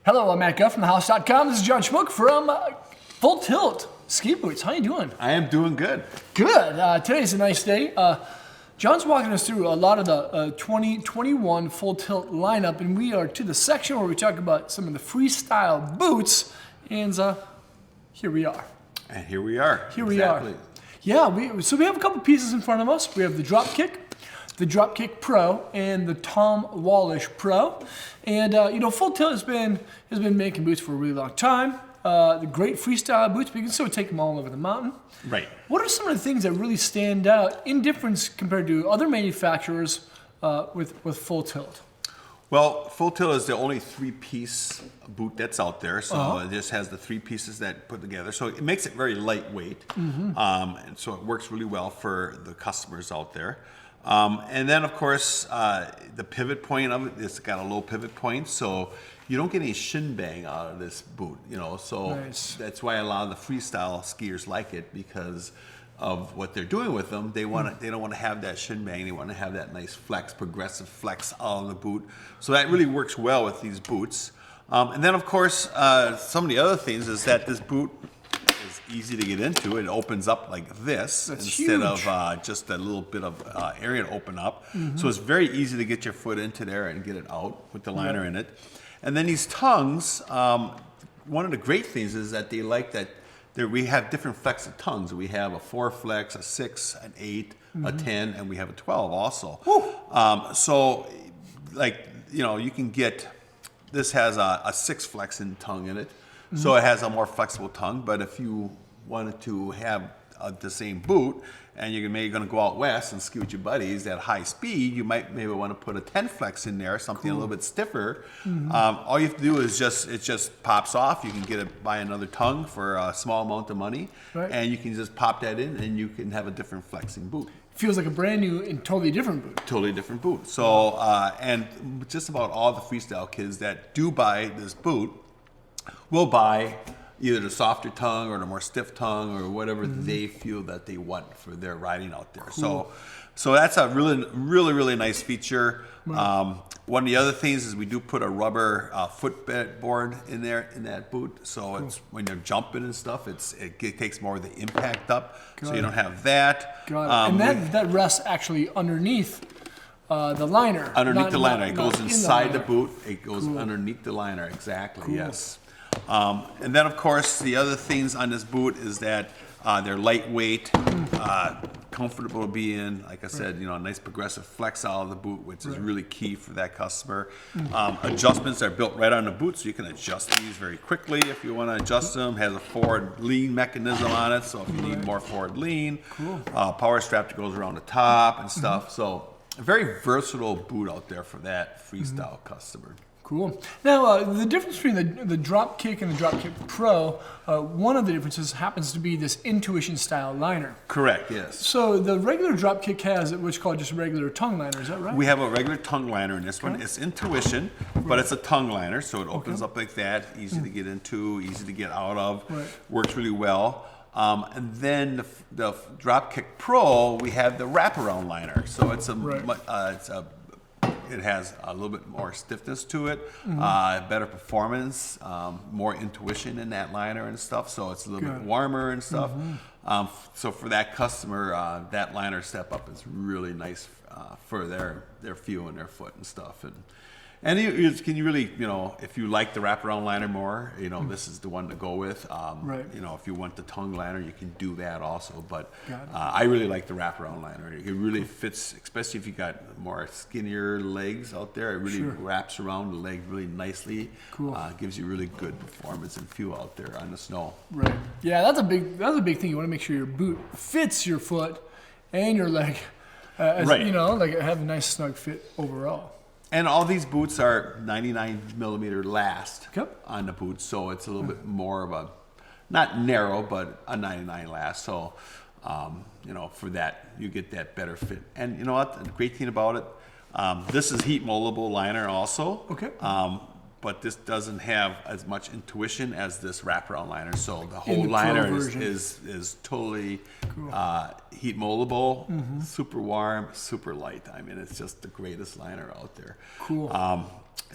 Hello, I'm Matt Guff from thehouse.com. This is John Schmook from Full Tilt Ski Boots. How you doing? I am doing good. Good. Today's a nice day. John's walking us through a lot of the 2021 Full Tilt lineup, and we are to the section where we talk about some of the freestyle boots, and here we are. And here we are. Here we are. Yeah, so we have a couple pieces in front of us. We have the Dropkick, the Dropkick Pro, and the Tom Wallish Pro. And Full Tilt has been making boots for a really long time. The great freestyle boots, but you can still take them all over the mountain. Right. What are some of the things that really stand out in difference compared to other manufacturers with Full Tilt? Well, Full Tilt is the only three-piece boot that's out there, so it just has the three pieces that put together. So it makes it very lightweight, and so it works really well for the customers out there. And then, of course, the pivot point of it, it's got a low pivot point, so you don't get any shin bang out of this boot, so nice. That's why a lot of the freestyle skiers like it, because of what they're doing with them. They don't want to have that shin bang. They want to have that nice flex, progressive flex out of the boot. So that really works well with these boots. And then, of course, some of the other things is that this boot is easy to get into. It opens up like this. That's instead huge. of just a little bit of area to open up. So it's very easy to get your foot into there and get it out with the liner in it. And then these tongues, one of the great things is that they like that we have different flex of tongues. We have a 4 flex, a 6, an 8, a 10, and we have a 12 also. So, you can get, this has a 6 flex in tongue in it. So it has a more flexible tongue, but if you wanted to have the same boot, and you're maybe going to go out west and ski with your buddies at high speed, you might maybe want to put a 10 flex in there, something a little bit stiffer. All you have to do is it just pops off. You can get it by another tongue for a small amount of money, and you can just pop that in, and you can have a different flexing boot. Feels like a brand new and totally different boot. Totally different boot. So, and just about all the freestyle kids that do buy this boot will buy either the softer tongue or the more stiff tongue or whatever they feel that they want for their riding out there. Cool. So that's a really nice feature. One of the other things is we do put a rubber footbed board in there in that boot. So it's when you're jumping and stuff, it takes more of the impact up. So you don't have that. Got it. And that rests actually underneath the liner. Underneath the liner. It goes inside the boot. It goes Cool. underneath the liner. Exactly. Cool. Yes. And then, of course, the other things on this boot is that they're lightweight, comfortable to be in. Like I said, a nice progressive flex out of the boot, which is really key for that customer. Adjustments are built right on the boot, so you can adjust these very quickly if you want to adjust them. Has a forward lean mechanism on it, so if you need more forward lean. Cool. Power strap that goes around the top and stuff. So a very versatile boot out there for that freestyle customer. Cool. Now, the difference between the Dropkick and the Dropkick Pro, one of the differences happens to be this intuition style liner. Correct, yes. So the regular Dropkick has what's called just a regular tongue liner, is that right? We have a regular tongue liner in this one. It's intuition, but it's a tongue liner, so it opens up like that, easy to get into, easy to get out of, works really well. And then the Dropkick Pro, we have the wraparound liner. So it's it has a little bit more stiffness to it, better performance, more intuition in that liner and stuff. So it's a little bit warmer and stuff. So for that customer, that liner step up is really nice for their feel in their foot and stuff. And can you really, if you like the wraparound liner more, this is the one to go with. If you want the tongue liner, you can do that also. But I really like the wraparound liner. It really fits, especially if you got more skinnier legs out there. It really wraps around the leg really nicely. Cool. Gives you really good performance and feel out there on the snow. Right. Yeah, that's a big thing. You want to make sure your boot fits your foot and your leg. Have a nice snug fit overall. And all these boots are 99 millimeter last on the boot, so it's a little bit more of a, not narrow, but a 99 last. So, for that, you get that better fit. And you know what? The great thing about it, this is heat moldable liner also. but this doesn't have as much intuition as this wraparound liner. So the whole the Pro liner version. is totally heat moldable, super warm, super light. I mean, it's just the greatest liner out there. Cool.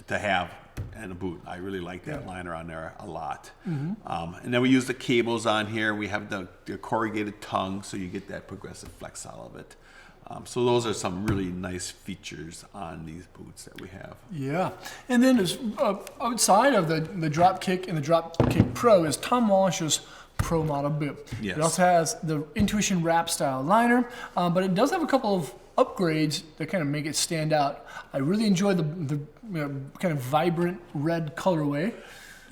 To have and a boot. I really like that liner on there a lot. And then we use the cables on here. We have the corrugated tongue, so you get that progressive flex out of it. So those are some really nice features on these boots that we have. Yeah, and then outside of the drop kick and the drop kick Pro is Tom Wallish's Pro model boot. Yes. It also has the Intuition wrap style liner, but it does have a couple of upgrades that kind of make it stand out. I really enjoy the kind of vibrant red colorway.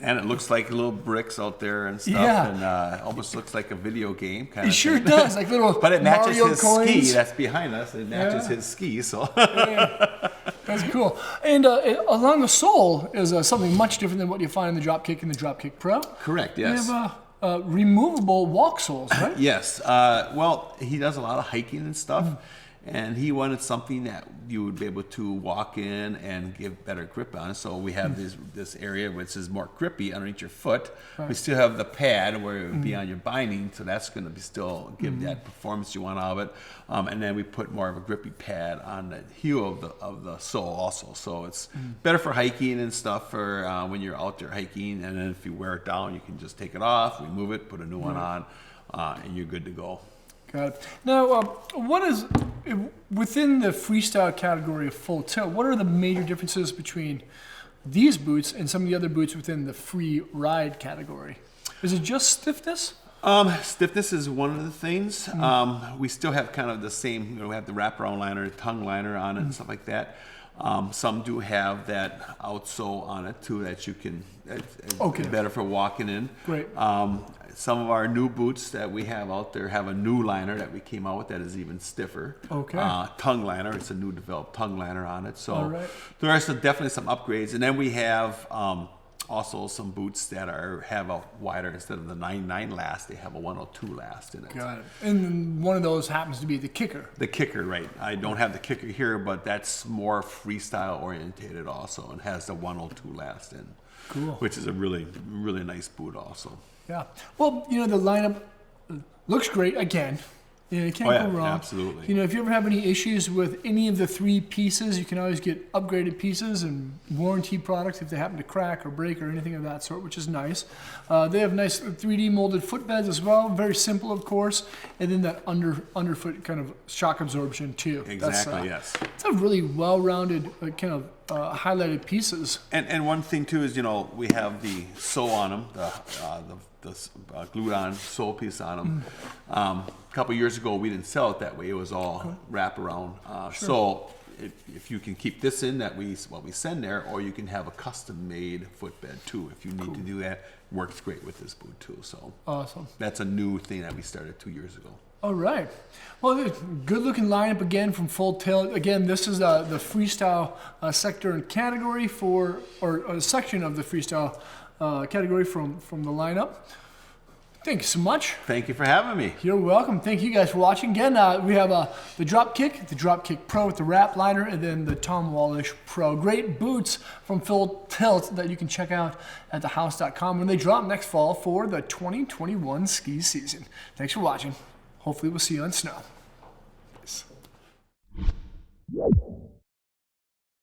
And it looks like little bricks out there and stuff, and almost looks like a video game kind It of sure thing. does, like little But it matches Mario his coins. ski that's behind us. It matches his ski, so. That's cool. And along the sole is something much different than what you find in the Dropkick and the Dropkick Pro. Correct, yes. We have removable walk soles, right? Yes. Well, he does a lot of hiking and stuff, and he wanted something that you would be able to walk in and give better grip on. So we have this area which is more grippy underneath your foot. Right. We still have the pad where it would be on your binding, so that's going to be still give that performance you want out of it. And then we put more of a grippy pad on the heel of the sole also. So it's better for hiking and stuff for when you're out there hiking. And then if you wear it down, you can just take it off, remove it, put a new one on, and you're good to go. Got it. Now, what is, within the freestyle category of full tilt, what are the major differences between these boots and some of the other boots within the free ride category? Is it just stiffness? Stiffness is one of the things. We still have kind of the same, we have the wraparound liner, the tongue liner on it and stuff like that. Some do have that outsole on it too that you can, it's better for walking in. Great. Some of our new boots that we have out there have a new liner that we came out with that is even stiffer. Okay. Tongue liner, it's a new developed tongue liner on it. So All right. there are definitely some upgrades. And then we have also some boots that have a wider, instead of the 99 last, they have a 102 last in it. Got it. And one of those happens to be the kicker. The kicker, right. I don't have the kicker here, but that's more freestyle orientated also and has the 102 last in. Cool. Which is a really, really nice boot also. Yeah. Well, the lineup looks great again. You can't go wrong. Absolutely. If you ever have any issues with any of the three pieces, you can always get upgraded pieces and warranty products if they happen to crack or break or anything of that sort, which is nice. They have nice 3D molded footbeds as well, very simple, of course, and then that underfoot kind of shock absorption too. Exactly. Yes. It's a really well-rounded kind of highlighted pieces. And one thing too is we have the sole on them, the glued on sole piece on them. A couple years ago we didn't sell it that way. It was all wraparound. So if you can keep this in what we send there, or you can have a custom made footbed too. If you need to do that, works great with this boot too. So Awesome. that's a new thing that we started 2 years ago. All right. Well, good looking lineup again from Full Tilt. Again, this is the freestyle sector and category or a section of the freestyle category from the lineup. Thank you so much. Thank you for having me. You're welcome. Thank you guys for watching. Again, we have the Dropkick Pro with the wrap liner, and then the Tom Wallish Pro. Great boots from Full Tilt that you can check out at thehouse.com when they drop next fall for the 2021 ski season. Thanks for watching. Hopefully we'll see you on snow. Peace.